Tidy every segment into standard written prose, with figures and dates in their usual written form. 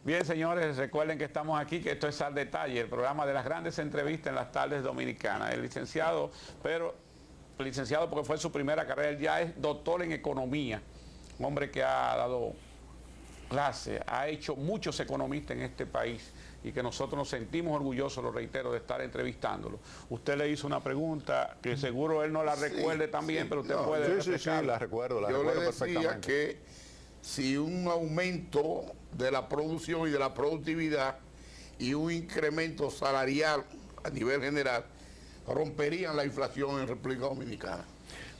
Bien, señores, recuerden que estamos aquí, que esto es Al Detalle, el programa de las grandes entrevistas en las tardes dominicanas. El licenciado, pero licenciado porque fue su primera carrera, él ya es doctor en economía, un hombre que ha dado clase, ha hecho muchos economistas en este país y que nosotros nos sentimos orgullosos, lo reitero, de estar entrevistándolo. Usted le hizo una pregunta que seguro él no la recuerde también, pero usted puede Sí, la recuerdo Yo le decía perfectamente. que si un aumento de la producción y de la productividad y un incremento salarial a nivel general romperían la inflación en República Dominicana.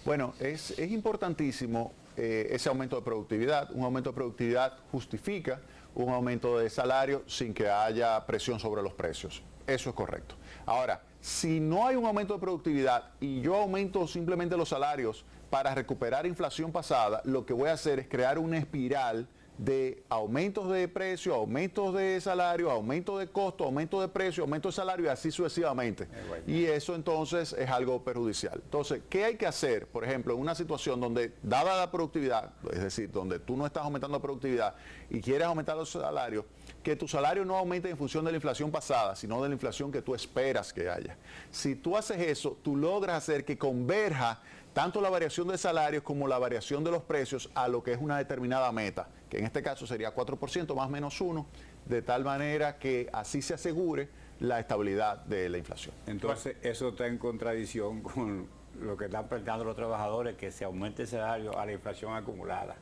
Bueno, es importantísimo ese aumento de productividad. Un aumento de productividad justifica un aumento de salario sin que haya presión sobre los precios. Eso es correcto. Ahora, si no hay un aumento de productividad y yo aumento simplemente los salarios para recuperar inflación pasada, lo que voy a hacer es crear una espiral de aumentos de precio, aumentos de salario, aumento de costo, aumento de precio, aumento de salario y así sucesivamente. Y eso entonces es algo perjudicial. Entonces, ¿qué hay que hacer? Por ejemplo, en una situación donde, dada la productividad, es decir, donde tú no estás aumentando la productividad y quieres aumentar los salarios, que tu salario no aumente en función de la inflación pasada, sino de la inflación que tú esperas que haya. Si tú haces eso, tú logras hacer que converja tanto la variación de salarios como la variación de los precios a lo que es una determinada meta, que en este caso sería 4% más menos 1, de tal manera que así se asegure la estabilidad de la inflación. Entonces, eso está en contradicción con lo que están planteando los trabajadores, que se aumente el salario a la inflación acumulada.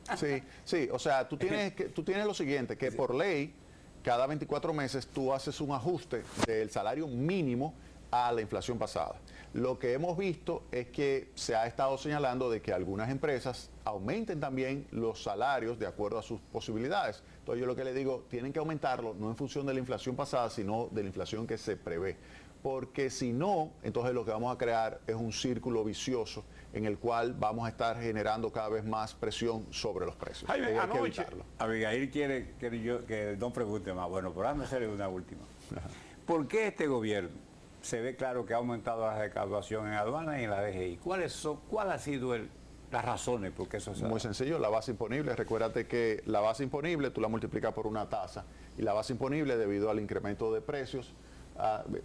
Sí, o sea, tú tienes lo siguiente, que por ley, cada 24 meses tú haces un ajuste del salario mínimo a la inflación pasada. Lo que hemos visto es que se ha estado señalando de que algunas empresas aumenten también los salarios de acuerdo a sus posibilidades. Entonces yo lo que le digo, tienen que aumentarlo no en función de la inflación pasada, sino de la inflación que se prevé. Porque si no, entonces lo que vamos a crear es un círculo vicioso en el cual vamos a estar generando cada vez más presión sobre los precios. Jaime, anoche, Abigail quiere que no pregunte más. Bueno, pero déjame hacerle una última. ¿Por qué este gobierno se ve claro que ha aumentado la recaudación en aduanas y en la DGI? ¿Cuál ha sido las razones por qué eso se da? Muy sencillo, la base imponible. Recuérdate que la base imponible tú la multiplicas por una tasa y la base imponible, debido al incremento de precios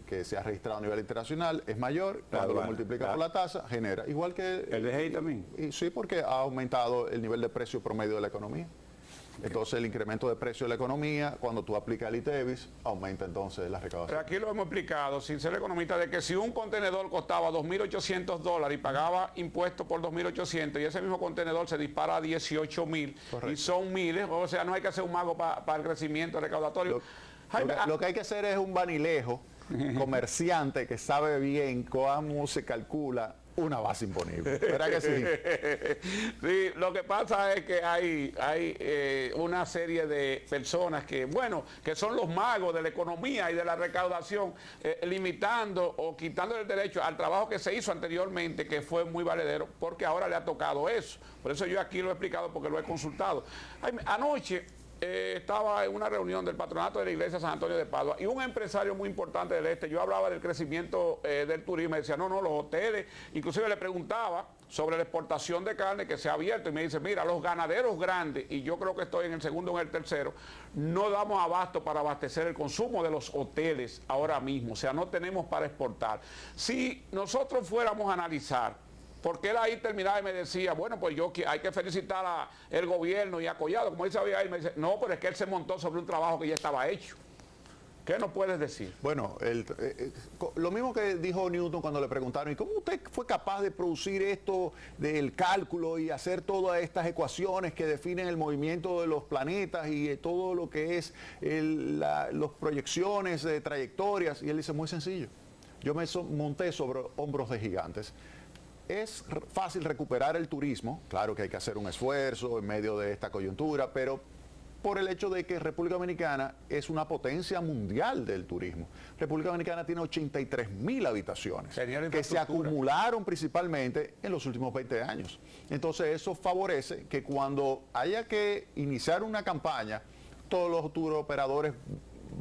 que se ha registrado a nivel internacional, es mayor. Cuando lo multiplica por la tasa, genera. Igual que ¿El DGI también? Sí, porque ha aumentado el nivel de precio promedio de la economía. Entonces el incremento de precio de la economía, cuando tú aplicas el ITEVIS, aumenta entonces la recaudación. Pero aquí lo hemos explicado, sin ser economista, de que si un contenedor costaba $2.800 y pagaba impuestos por $2.800 y ese mismo contenedor se dispara a $18.000 y son miles, o sea, no hay que hacer un mago para el crecimiento recaudatorio. Lo que hay que hacer es un vanilejo comerciante que sabe bien cómo se calcula una base imponible. ¿Verdad que sí? Sí, lo que pasa es que hay una serie de personas que, bueno, que son los magos de la economía y de la recaudación, limitando o quitando el derecho al trabajo que se hizo anteriormente, que fue muy valedero, porque ahora le ha tocado eso. Por eso yo aquí lo he explicado, porque lo he consultado. Anoche estaba en una reunión del patronato de la iglesia San Antonio de Padua y un empresario muy importante del este, yo hablaba del crecimiento del turismo, y decía, no, los hoteles, inclusive le preguntaba sobre la exportación de carne que se ha abierto y me dice, mira, los ganaderos grandes, y yo creo que estoy en el segundo o en el tercero, no damos abasto para abastecer el consumo de los hoteles ahora mismo, o sea, no tenemos para exportar. Si nosotros fuéramos a analizar, porque él ahí terminaba y me decía, bueno, pues hay que felicitar al gobierno y a Collado, como dice Abigail, me dice, no, pero es que él se montó sobre un trabajo que ya estaba hecho. ¿Qué nos puedes decir? Bueno, lo mismo que dijo Newton cuando le preguntaron, ¿y cómo usted fue capaz de producir esto del cálculo y hacer todas estas ecuaciones que definen el movimiento de los planetas y todo lo que es las proyecciones de trayectorias? Y él dice, muy sencillo, yo me monté sobre hombros de gigantes. Es fácil recuperar el turismo, claro que hay que hacer un esfuerzo en medio de esta coyuntura, pero por el hecho de que República Dominicana es una potencia mundial del turismo. República Dominicana tiene 83.000 habitaciones que se acumularon principalmente en los últimos 20 años. Entonces eso favorece que cuando haya que iniciar una campaña, todos los tour operadores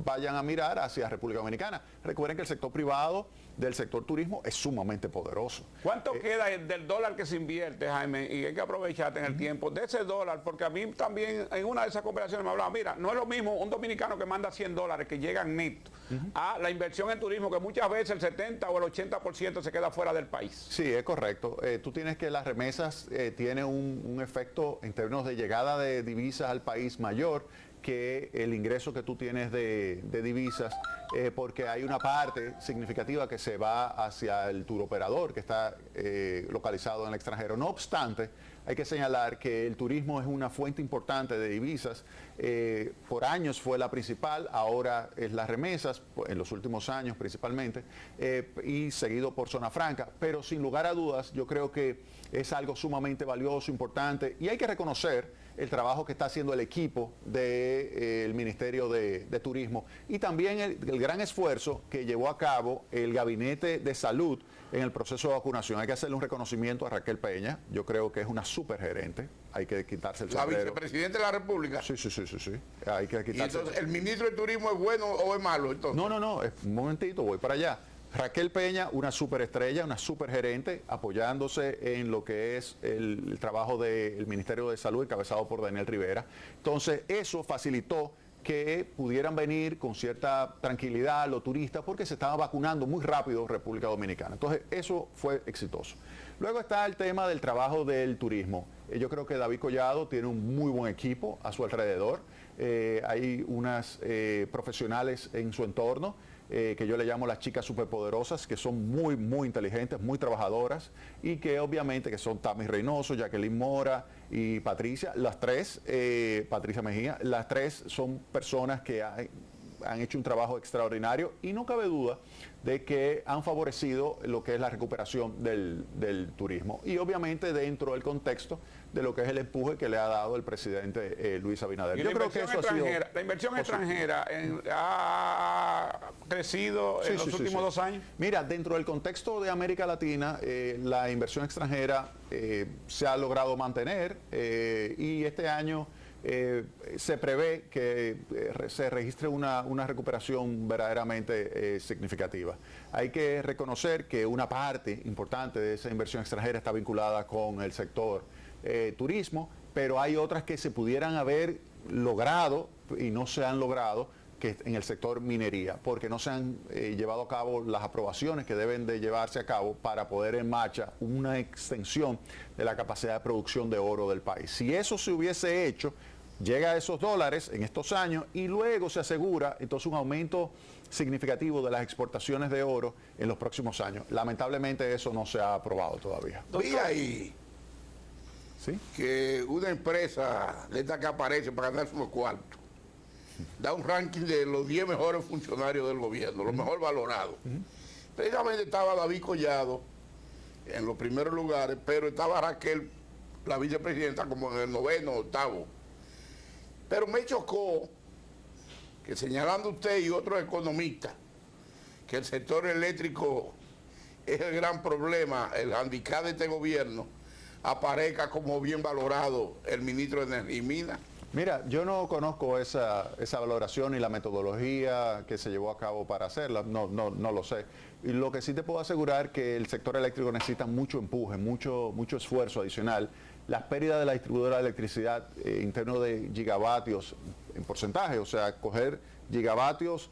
vayan a mirar hacia República Dominicana. Recuerden que el sector privado del sector turismo es sumamente poderoso. ¿Cuánto queda del dólar que se invierte, Jaime? Y hay que aprovecharte en el tiempo de ese dólar, porque a mí también en una de esas conversaciones me hablaba, mira, no es lo mismo un dominicano que manda $100 que llegan neto a la inversión en turismo, que muchas veces el 70 o el 80% se queda fuera del país. Sí, es correcto. Tú tienes que las remesas tienen un efecto en términos de llegada de divisas al país mayor que el ingreso que tú tienes de divisas, porque hay una parte significativa que se va hacia el turoperador que está localizado en el extranjero. No obstante, hay que señalar que el turismo es una fuente importante de divisas. Por años fue la principal, ahora es las remesas, en los últimos años principalmente, y seguido por Zona Franca. Pero sin lugar a dudas, yo creo que es algo sumamente valioso, importante, y hay que reconocer el trabajo que está haciendo el equipo del Ministerio de Turismo y también el gran esfuerzo que llevó a cabo el Gabinete de Salud en el proceso de vacunación. Hay que hacerle un reconocimiento a Raquel Peña. Yo creo que es una súper gerente. Hay que quitarse el sombrero. La vicepresidenta de la República. Sí. Hay que quitarse. ¿Y entonces el ministro de Turismo es bueno o es malo? Entonces? No. Un momentito, voy para allá. Raquel Peña, una superestrella, una supergerente, apoyándose en lo que es el trabajo del Ministerio de Salud, encabezado por Daniel Rivera. Entonces, eso facilitó que pudieran venir con cierta tranquilidad los turistas, porque se estaba vacunando muy rápido República Dominicana. Entonces, eso fue exitoso. Luego está el tema del trabajo del turismo. Yo creo que David Collado tiene un muy buen equipo a su alrededor. Hay unas profesionales en su entorno, que yo le llamo las chicas superpoderosas, que son muy, muy inteligentes, muy trabajadoras, y que obviamente que son Tami Reynoso, Jacqueline Mora y Patricia, las tres, Patricia Mejía, las tres son personas que han hecho un trabajo extraordinario y no cabe duda de que han favorecido lo que es la recuperación del turismo y obviamente dentro del contexto de lo que es el empuje que le ha dado el presidente Luis Abinader. Yo creo que eso la inversión extranjera ha crecido en los últimos 2 años. Mira, dentro del contexto de América Latina, la inversión extranjera se ha logrado mantener y este año se prevé que se registre una recuperación verdaderamente significativa. Hay que reconocer que una parte importante de esa inversión extranjera está vinculada con el sector turismo, pero hay otras que se pudieran haber logrado y no se han logrado, que en el sector minería, porque no se han llevado a cabo las aprobaciones que deben de llevarse a cabo para poder en marcha una extensión de la capacidad de producción de oro del país. Si eso se hubiese hecho, llega a esos dólares en estos años y luego se asegura entonces un aumento significativo de las exportaciones de oro en los próximos años. Lamentablemente eso no se ha aprobado todavía. Vi ahí ¿sí? que una empresa de esta que aparece para ganarse unos cuartos da un ranking de los 10 mejores funcionarios del gobierno, los mejor valorados. Precisamente estaba David Collado en los primeros lugares, pero estaba Raquel, la vicepresidenta, como en el 9º, 8º. Pero me chocó que señalando usted y otros economistas que el sector eléctrico es el gran problema, el handicap de este gobierno, aparezca como bien valorado el ministro de Energía y Minas. Mira, yo no conozco esa valoración y la metodología que se llevó a cabo para hacerla, no lo sé. Y lo que sí te puedo asegurar que el sector eléctrico necesita mucho empuje, mucho esfuerzo adicional. Las pérdidas de la distribuidora de electricidad en términos de gigavatios en porcentaje, o sea, coger gigavatios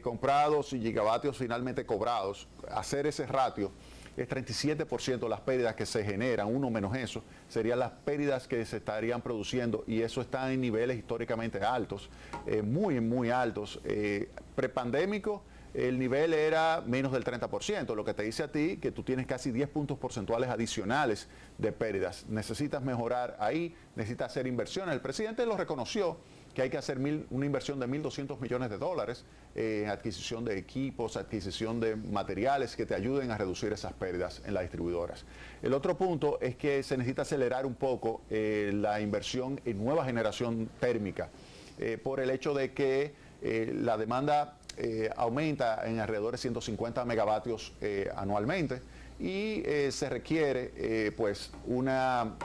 comprados y gigavatios finalmente cobrados, hacer ese ratio, es 37% las pérdidas que se generan, uno menos eso, serían las pérdidas que se estarían produciendo y eso está en niveles históricamente altos, muy altos. Prepandémico, el nivel era menos del 30%, lo que te dice a ti que tú tienes casi 10 puntos porcentuales adicionales de pérdidas. Necesitas mejorar ahí, necesitas hacer inversiones. El presidente lo reconoció, que hay que hacer una inversión de $1.200 millones en adquisición de equipos, adquisición de materiales que te ayuden a reducir esas pérdidas en las distribuidoras. El otro punto es que se necesita acelerar un poco la inversión en nueva generación térmica, por el hecho de que la demanda aumenta en alrededor de 150 megavatios anualmente y se requiere pues una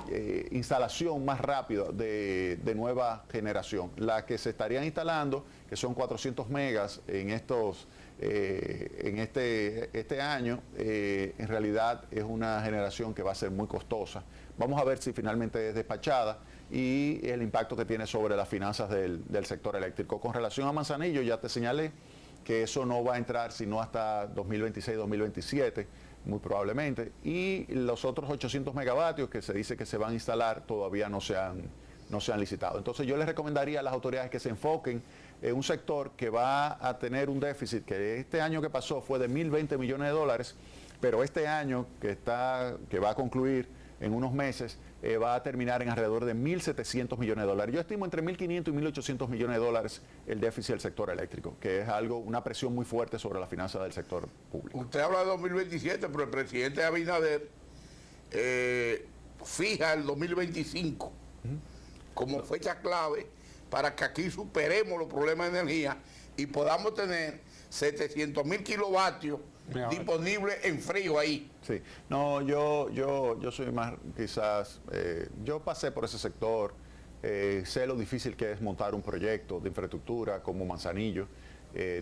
instalación más rápida de nueva generación. La que se estarían instalando, que son 400 megas en este año, en realidad es una generación que va a ser muy costosa. Vamos a ver si finalmente es despachada y el impacto que tiene sobre las finanzas del sector eléctrico. Con relación a Manzanillo, ya te señalé que eso no va a entrar sino hasta 2026-2027, muy probablemente, y los otros 800 megavatios que se dice que se van a instalar todavía no se han licitado. Entonces yo les recomendaría a las autoridades que se enfoquen en un sector que va a tener un déficit que este año que pasó fue de 1.020 millones de dólares, pero este año que va a concluir en unos meses va a terminar en alrededor de 1.700 millones de dólares. Yo estimo entre 1.500 y 1.800 millones de dólares el déficit del sector eléctrico, que es una presión muy fuerte sobre la finanza del sector público. Usted habla de 2027, pero el presidente Abinader fija el 2025 como fecha clave para que aquí superemos los problemas de energía y podamos tener 700.000 kilovatios disponibles en frío ahí. Sí, no, yo soy más, quizás, yo pasé por ese sector, sé lo difícil que es montar un proyecto de infraestructura como Manzanillo.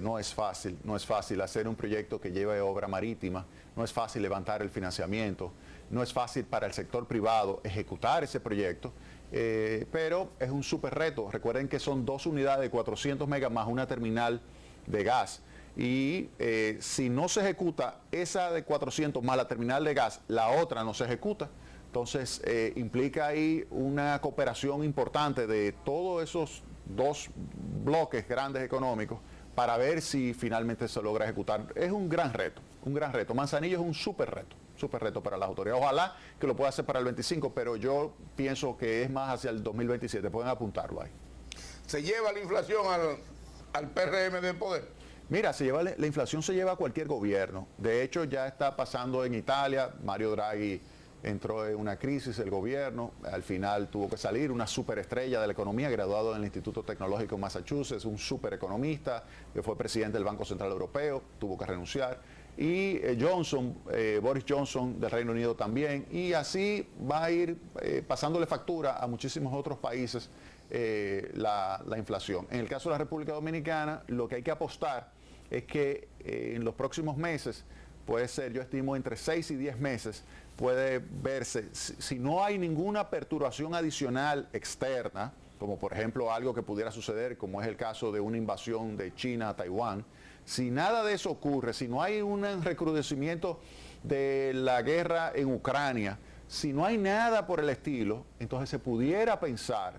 No es fácil hacer un proyecto que lleve obra marítima, no es fácil levantar el financiamiento, no es fácil para el sector privado ejecutar ese proyecto, pero es un súper reto. Recuerden que son 2 unidades de 400 megas más una terminal de gas. Y si no se ejecuta esa de 400 más la terminal de gas, la otra no se ejecuta. Entonces implica ahí una cooperación importante de todos esos 2 bloques grandes económicos para ver si finalmente se logra ejecutar. Es un gran reto, un gran reto. Manzanillo es un súper reto para las autoridades. Ojalá que lo pueda hacer para el 25, pero yo pienso que es más hacia el 2027. Pueden apuntarlo ahí. ¿Se lleva la inflación al PRM del poder? Mira, la inflación se lleva a cualquier gobierno. De hecho, ya está pasando en Italia. Mario Draghi entró en una crisis, el gobierno. Al final tuvo que salir una superestrella de la economía, graduado en el Instituto Tecnológico de Massachusetts, un supereconomista que fue presidente del Banco Central Europeo, tuvo que renunciar. Y Boris Johnson del Reino Unido también. Y así va a ir pasándole factura a muchísimos otros países la inflación. En el caso de la República Dominicana, lo que hay que apostar es que en los próximos meses, puede ser, yo estimo entre 6 y 10 meses, puede verse, si no hay ninguna perturbación adicional externa, como por ejemplo algo que pudiera suceder, como es el caso de una invasión de China a Taiwán, si nada de eso ocurre, si no hay un recrudecimiento de la guerra en Ucrania, si no hay nada por el estilo, entonces se pudiera pensar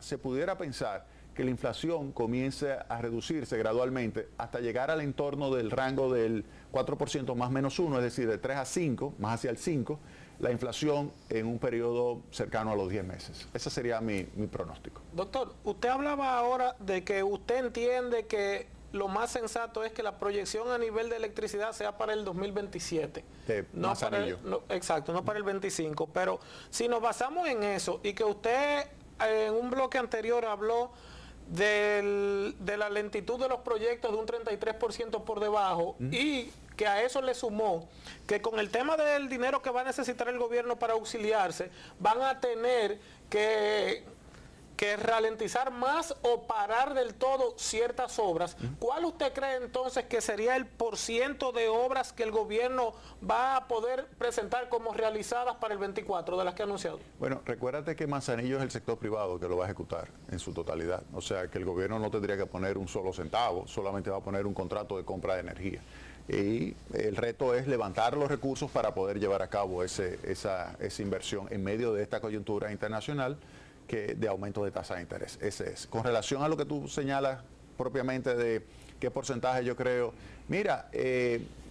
que la inflación comience a reducirse gradualmente hasta llegar al entorno del rango del 4% más menos 1, es decir, de 3 a 5, más hacia el 5, la inflación en un periodo cercano a los 10 meses. Ese sería mi pronóstico. Doctor, usted hablaba ahora de que usted entiende que lo más sensato es que la proyección a nivel de electricidad sea para el 2027. No exacto, no para el 25. Pero si nos basamos en eso y que usted en un bloque anterior habló de la lentitud de los proyectos de un 33% por debajo y que a eso le sumó que con el tema del dinero que va a necesitar el gobierno para auxiliarse, van a tener que ralentizar más o parar del todo ciertas obras. ¿Cuál usted cree entonces que sería el % de obras que el gobierno va a poder presentar como realizadas para el 24 de las que ha anunciado? Bueno, recuérdate que Manzanillo es el sector privado que lo va a ejecutar en su totalidad. O sea, que el gobierno no tendría que poner un solo centavo, solamente va a poner un contrato de compra de energía. Y el reto es levantar los recursos para poder llevar a cabo esa inversión en medio de esta coyuntura internacional de aumento de tasa de interés. Ese es. Con relación a lo que tú señalas propiamente de qué porcentaje yo creo, mira,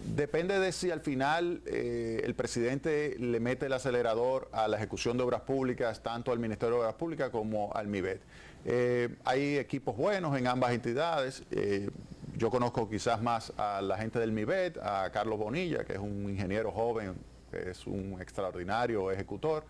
depende de si al final el presidente le mete el acelerador a la ejecución de obras públicas, tanto al Ministerio de Obras Públicas como al MIBET. Hay equipos buenos en ambas entidades. Yo conozco quizás más a la gente del MIBET, a Carlos Bonilla, que es un ingeniero joven, que es un extraordinario ejecutor.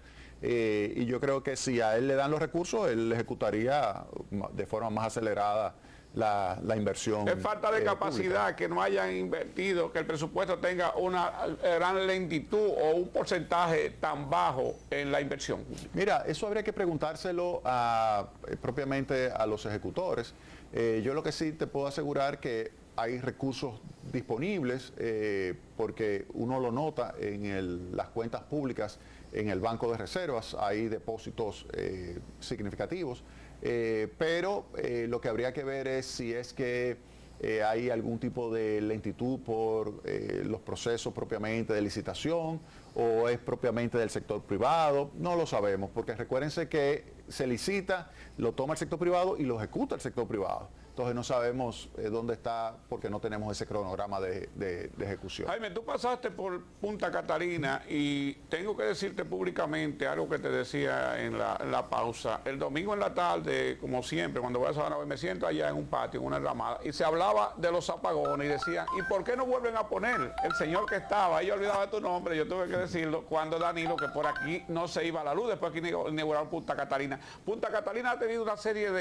Y yo creo que si a él le dan los recursos, él ejecutaría de forma más acelerada la inversión. Es falta de capacidad, pública. que no hayan invertido, que el presupuesto tenga una gran lentitud o un porcentaje tan bajo en la inversión. Mira, eso habría que preguntárselo propiamente a los ejecutores. Yo lo que sí te puedo asegurar que hay recursos disponibles, porque uno lo nota en las cuentas públicas, en el Banco de Reservas, hay depósitos significativos, pero lo que habría que ver es si es que hay algún tipo de lentitud por los procesos propiamente de licitación o es propiamente del sector privado, no lo sabemos, porque recuérdense que se licita, lo toma el sector privado y lo ejecuta el sector privado. Entonces no sabemos dónde está porque no tenemos ese cronograma de ejecución. Jaime, tú pasaste por Punta Catalina y tengo que decirte públicamente algo que te decía en la pausa. El domingo en la tarde, como siempre, cuando voy a Sabana, me siento allá en un patio, en una enramada, y se hablaba de los apagones y decían, ¿y por qué no vuelven a poner? El señor que estaba, ahí olvidaba tu nombre, yo tuve que decirlo, cuando Danilo, que por aquí no se iba la luz, después que inauguraron Punta Catalina. Punta Catalina ha tenido una serie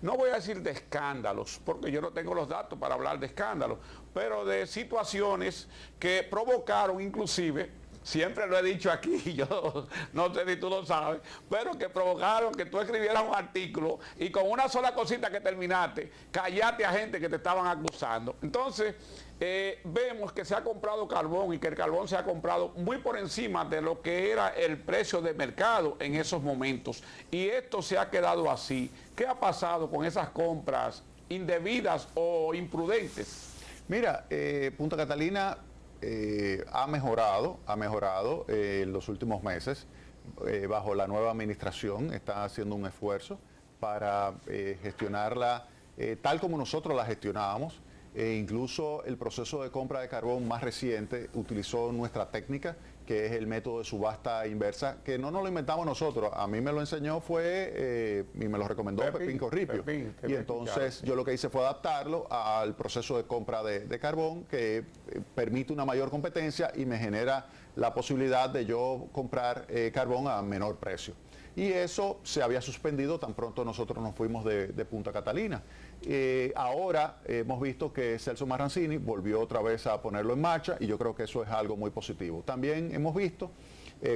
no voy a decir de escándalos, porque yo no tengo los datos para hablar de escándalos, pero de situaciones que provocaron inclusive, siempre lo he dicho aquí, yo no sé si tú lo sabes, pero que provocaron que tú escribieras un artículo y con una sola cosita que terminaste, callaste a gente que te estaban acusando. Entonces, vemos que se ha comprado carbón y que el carbón se ha comprado muy por encima de lo que era el precio de mercado en esos momentos. Y esto se ha quedado así. ¿Qué ha pasado con esas compras indebidas o imprudentes? Mira, Punta Catalina ha mejorado en los últimos meses. Bajo la nueva administración está haciendo un esfuerzo para gestionarla tal como nosotros la gestionábamos. Incluso el proceso de compra de carbón más reciente utilizó nuestra técnica, que es el método de subasta inversa, que no nos lo inventamos nosotros. A mí me lo enseñó y me lo recomendó Pepín Corripio. Y entonces yo lo que hice fue adaptarlo al proceso de compra de carbón, que permite una mayor competencia y me genera la posibilidad de yo comprar carbón a menor precio. Y eso se había suspendido tan pronto nosotros nos fuimos de Punta Catalina. Ahora hemos visto que Celso Marrancini volvió otra vez a ponerlo en marcha y yo creo que eso es algo muy positivo. También hemos visto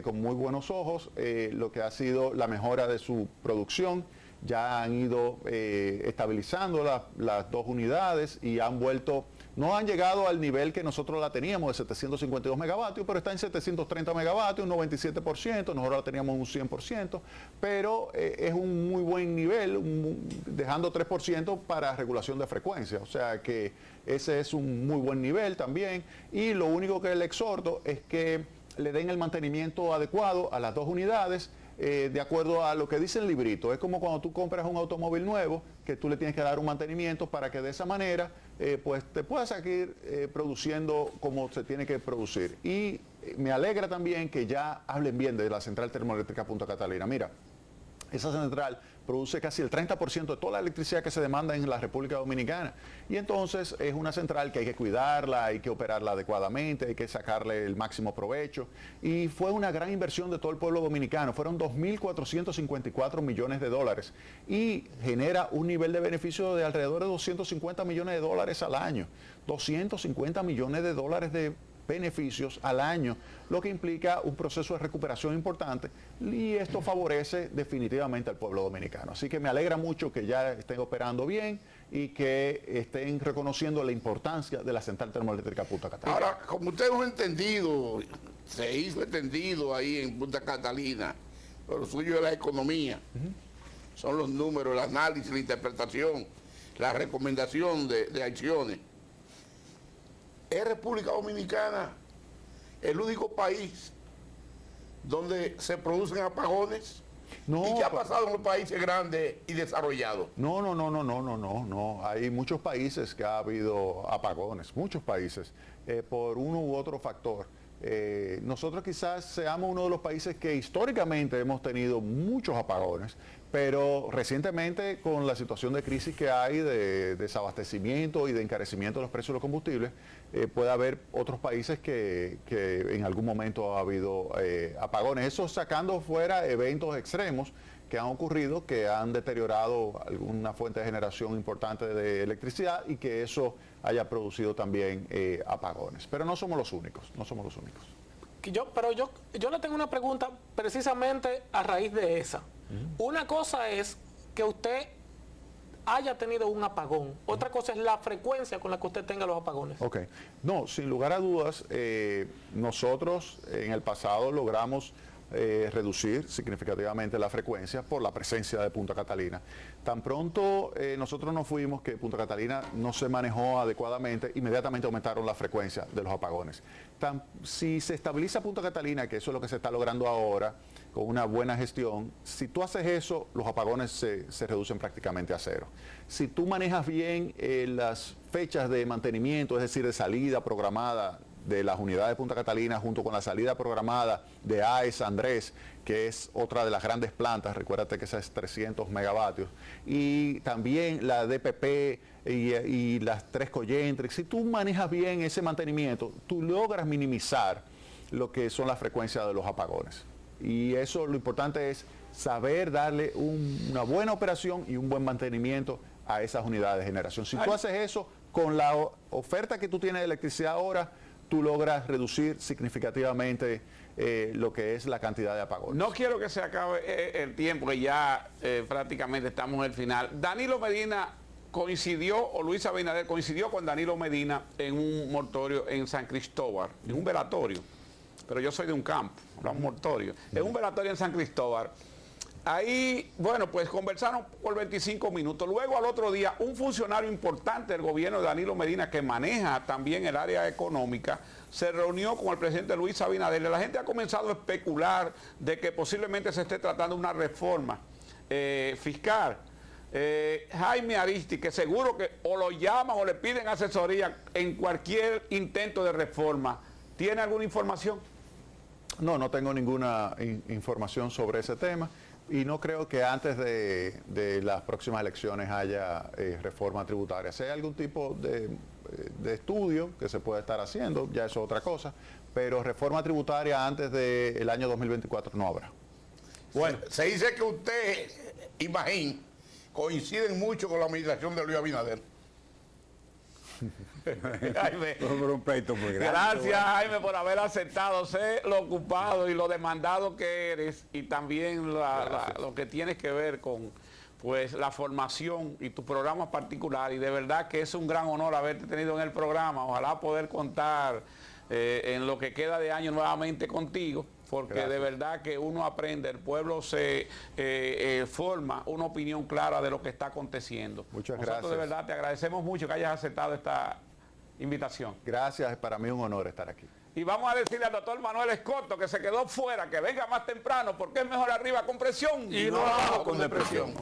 con muy buenos ojos lo que ha sido la mejora de su producción. Ya han ido estabilizando las dos unidades y han vuelto, no han llegado al nivel que nosotros la teníamos de 752 megavatios, pero está en 730 megavatios, un 97%, nosotros la teníamos un 100%, pero es un muy buen nivel, dejando 3% para regulación de frecuencia, o sea que ese es un muy buen nivel también, y lo único que le exhorto es que le den el mantenimiento adecuado a las dos unidades, de acuerdo a lo que dice el librito. Es como cuando tú compras un automóvil nuevo, que tú le tienes que dar un mantenimiento para que de esa manera pues te puedas seguir produciendo como se tiene que producir. Y me alegra también que ya hablen bien de la central termoeléctrica Punta Catalina. Mira, esa central produce casi el 30% de toda la electricidad que se demanda en la República Dominicana. Y entonces es una central que hay que cuidarla, hay que operarla adecuadamente, hay que sacarle el máximo provecho. Y fue una gran inversión de todo el pueblo dominicano. Fueron 2.454 millones de dólares. Y genera un nivel de beneficio de alrededor de 250 millones de dólares al año. 250 millones de dólares de beneficios al año, lo que implica un proceso de recuperación importante y esto favorece definitivamente al pueblo dominicano. Así que me alegra mucho que ya estén operando bien y que estén reconociendo la importancia de la central termoeléctrica Punta Catalina. Ahora, como ustedes han entendido, se hizo entendido ahí en Punta Catalina, lo suyo es la economía, son los números, el análisis, la interpretación, la recomendación de acciones. ¿Es República Dominicana el único país donde se producen apagones? No, ¿Y qué ha pasado en los países grandes y desarrollados? No. Hay muchos países que ha habido apagones, muchos países, por uno u otro factor. Nosotros quizás seamos uno de los países que históricamente hemos tenido muchos apagones, pero recientemente con la situación de crisis que hay de desabastecimiento y de encarecimiento de los precios de los combustibles, puede haber otros países que en algún momento ha habido apagones. Eso sacando fuera eventos extremos que han ocurrido, que han deteriorado alguna fuente de generación importante de electricidad y que eso haya producido también apagones. Pero no somos los únicos, no somos los únicos. Pero yo le tengo una pregunta precisamente a raíz de esa. Una cosa es que usted haya tenido un apagón, otra cosa es la frecuencia con la que usted tenga los apagones. Ok, no, sin lugar a dudas, nosotros en el pasado logramos reducir significativamente la frecuencia por la presencia de Punta Catalina. Tan pronto nosotros nos fuimos que Punta Catalina no se manejó adecuadamente, inmediatamente aumentaron la frecuencia de los apagones. Si se estabiliza Punta Catalina, que eso es lo que se está logrando ahora, con una buena gestión, si tú haces eso, los apagones se reducen prácticamente a cero. Si tú manejas bien las fechas de mantenimiento, es decir, de salida programada de las unidades de Punta Catalina junto con la salida programada de AES Andrés, que es otra de las grandes plantas, recuérdate que esa es 300 megavatios, y también la DPP y las 3 Coyentrix. Si tú manejas bien ese mantenimiento, tú logras minimizar lo que son las frecuencias de los apagones. Y eso, lo importante es saber darle una buena operación y un buen mantenimiento a esas unidades de generación. Si tú haces eso, con la oferta que tú tienes de electricidad ahora, tú logras reducir significativamente lo que es la cantidad de apagones. No quiero que se acabe el tiempo, que ya prácticamente estamos en el final. Danilo Medina coincidió, o Luis Abinader coincidió con Danilo Medina en un mortorio en San Cristóbal, en un velatorio. Pero yo soy de un campo, no un mortorio. En un velatorio en San Cristóbal. Ahí, bueno, pues conversaron por 25 minutos. Luego, al otro día, un funcionario importante del gobierno de Danilo Medina, que maneja también el área económica, se reunió con el presidente Luis Abinader. La gente ha comenzado a especular de que posiblemente se esté tratando una reforma fiscal. Jaime Aristi, que seguro que o lo llaman o le piden asesoría en cualquier intento de reforma. ¿Tiene alguna información? No tengo ninguna información sobre ese tema y no creo que antes de las próximas elecciones haya reforma tributaria. Si hay algún tipo de estudio que se puede estar haciendo, ya eso es otra cosa, pero reforma tributaria antes del año 2024 no habrá. Bueno, se dice que usted y Magín coinciden mucho con la administración de Luis Abinader. Jaime, un pleito muy grande. gracias, Jaime, por haber aceptado. Sé lo ocupado y lo demandado que eres y también lo que tienes que ver con pues la formación y tu programa particular, y de verdad que es un gran honor haberte tenido en el programa. Ojalá poder contar en lo que queda de año nuevamente contigo, porque gracias. De verdad que uno aprende, el pueblo se forma una opinión clara de lo que está aconteciendo. Muchas Nosotros gracias. De verdad te agradecemos mucho que hayas aceptado esta invitación. Gracias, para mí es un honor estar aquí. Y vamos a decirle al doctor Manuel Escoto, que se quedó fuera, que venga más temprano, porque es mejor arriba con presión y no abajo con depresión.